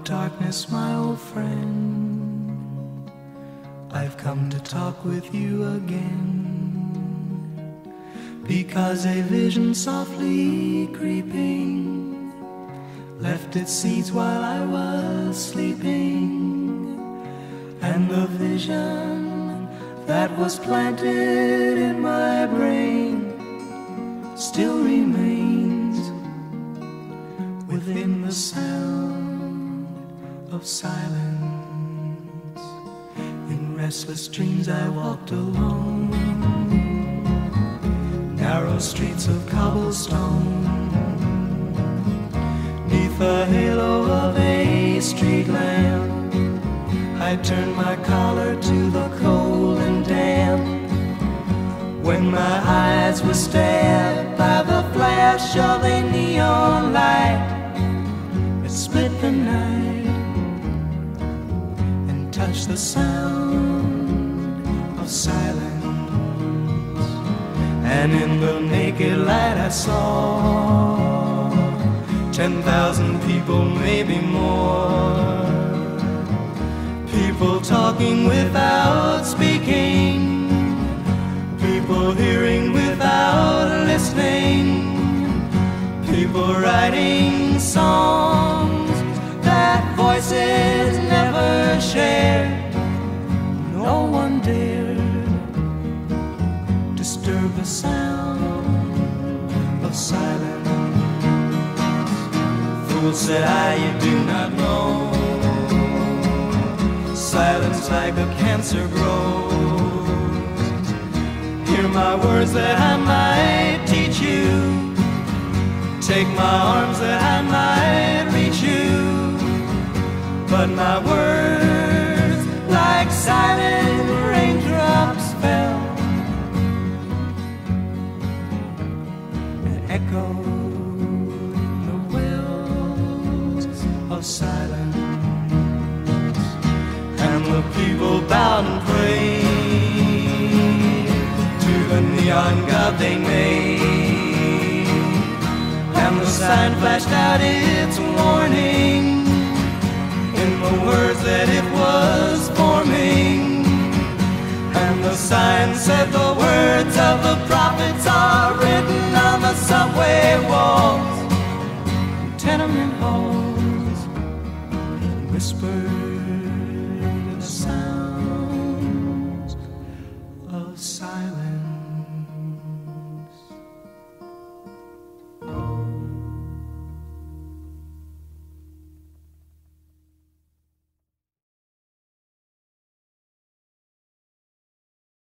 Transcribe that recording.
darkness, my old friend, I've come to talk with you again, because a vision softly creeping left its seeds while I was sleeping, and the vision that was planted in my brain still remains within the sound of silence. In restless dreams I walked alone, narrow streets of cobblestone, neath the halo of a street lamp. I turned my collar to the cold and damp, when my eyes were stabbed by the flash of a neon light that split the night and touched the sound of silence. And in the naked light I saw 10,000 people, maybe more, people talking without speaking, people hearing without listening, people writing songs that voices never shared. No one dared disturb the sound of silence. Fool, said I, you do not know, silence like a cancer grows. Hear my words that I might teach you, take my arms that I might reach you, but my words like silent raindrops fell and echoed the wells of silence. And the people bowed and prayed to the neon god they made, and the sign flashed out its warning in the words that it was forming. And the sign said the words of the prophets are written on the subway wall.